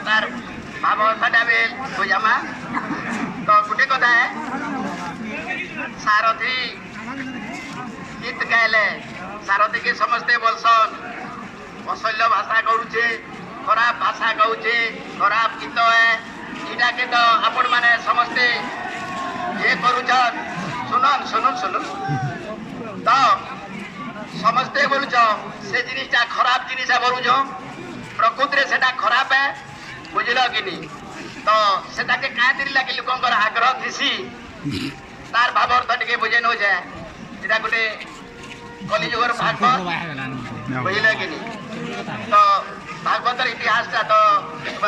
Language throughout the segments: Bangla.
তার ভাবটা বেল বুঝামা তো গোটে কথা সারথী গীত গাইলে সারথীকে সমস্তে বলসন অশল্য ভাষা কହୁଛେ ଖରାପ ଭାଷା କହୁଛେ ଖରାପ ଗୀତ ଏଇଟାକେ ତ ଆପଣ ମାନେ ସମସ୍ତେ ଇଏ କରୁଛନ୍ ଶୁଣନ୍ ଶୁଣୁନ୍ ଶୁଣୁନ୍ ତ ସମସ୍ତେ ବୋଲୁଛ ସେ ଜିନିଷଟା ଖରାପ ଜିନିଷ ବୋଲୁଛ ପ୍ରକୃତିରେ ସେଟା ଖରାପ ବୁଝିଲ କି ନି ତ ସେଟାକେ କାହିଁକି ଲାଗି ଲୋକଙ୍କର ଆଗ୍ରହ ଥିସି ତାର ଭାବ ଅର୍ଥ ଟିକେ ବୁଝେଇ ନଉଛେ ଏଇଟା ଗୋଟେ କଲିଯୁଗର ଭାଗବତ ବୁଝିଲ କି ନି ତ ভাগবতর ইতিহাসটা তো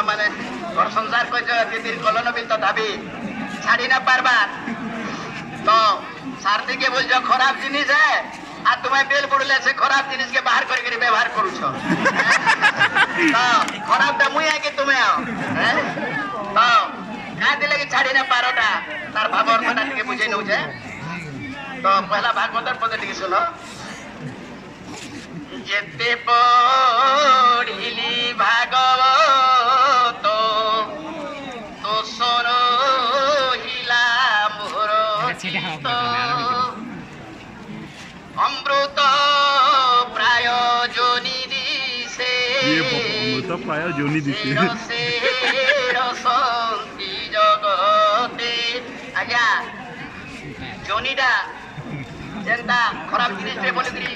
মানে ঘর সংসার কইছ দিদির কলন বিল তথাপি ছাড়ি না পারবার তো সারথীকে বলছ খারাপ জিনিস আর তুমি বেল পড়লে সে খারাপ জিনিসকে বাহার করে ব্যবহার করুছ তো খারাপটা মুই আগে তুমি তো কাঁদি লাগি ছাড়ি না পারোটা তার ভাব অর্থটা টিকে বুঝাই নৌছে তো পহলা ভাগবতর পদে টিকে শুনো যেতে পড়িলি ভাগবত তো সরহিলা মোর অমৃত প্রায় জনি দিছে রসন্তি জগতে আজ্ঞা জনিটা যেনটা খারাপ জিনিসে বলিকি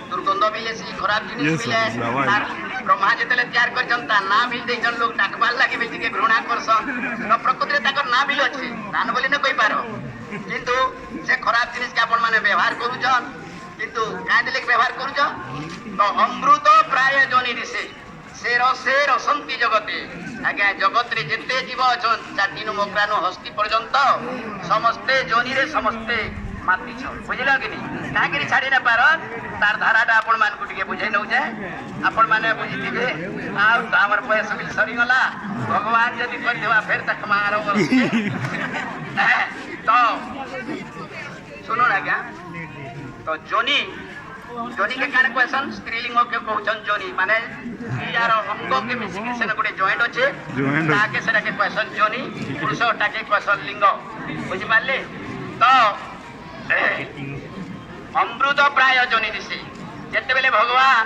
দুর্গন্ধ মিলেছি খারাপ জিনিস মিলে তার ব্রহ্মা যেতলে তৈয়ার করছেন তার না মিল দিয়েছেন লোক ডাকবার লাগে বেশিকে ঘৃণা করছেন তো প্রকৃতিরে তাঁর না মিল আছে তান বলি না কইপার কিন্তু সে খারাপ জিনিসকে আপন মানে ব্যবহার করুছন কিন্তু কাঁদি লেগে ব্যবহার করুছ তো অমৃত প্রায় জনি দিছে সে রসে রসন্তি জগতে আজ্ঞা জগতরে যেতে জীব অছন চাটিনু মকরানু হস্তি পর্যন্ত সমস্তে জনিরে সমস্তে মাতিছ বুঝিল কি নি কাহিকি ছাড়ি না পার তার ধারাটা আপন মানকু টিকে বুঝাই নউছে আপন মানে বুঝিথিবে আর আমার বয়স বিল সরিগলা ভগবান যদি করিদেবা ফের তাক মার তো শুনুন আজ্ঞা তো জনি জনি के काने क्वेश्चन स्त्रीलिंग के कहउछन जनी माने यार अंग के मिसिके सेना गुटे जॉइंट अछि ताके सेना के क्वेश्चन जनी पुरुष टाके क्वेश्चन लिंग बुझि पाले तो अमृत प्राय जनी दिसे जेते बेले भगवान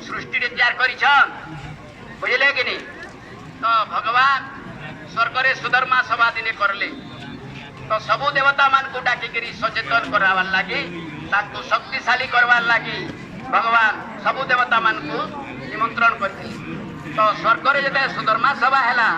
सृष्टि रे तैयार करिछन बुझले कि नहीं तो भगवान स्वर्ग रे सुधर्मा सभा दिने करले तो सबु देवता मान को डाकी करी सचेतन करावार लागी ताकू शक्तिशाली करवार लागी भगवान सबु देवता मान को निमंत्रण करथिले तो स्वर्ग रे जेते सुधर्मा सभा हैला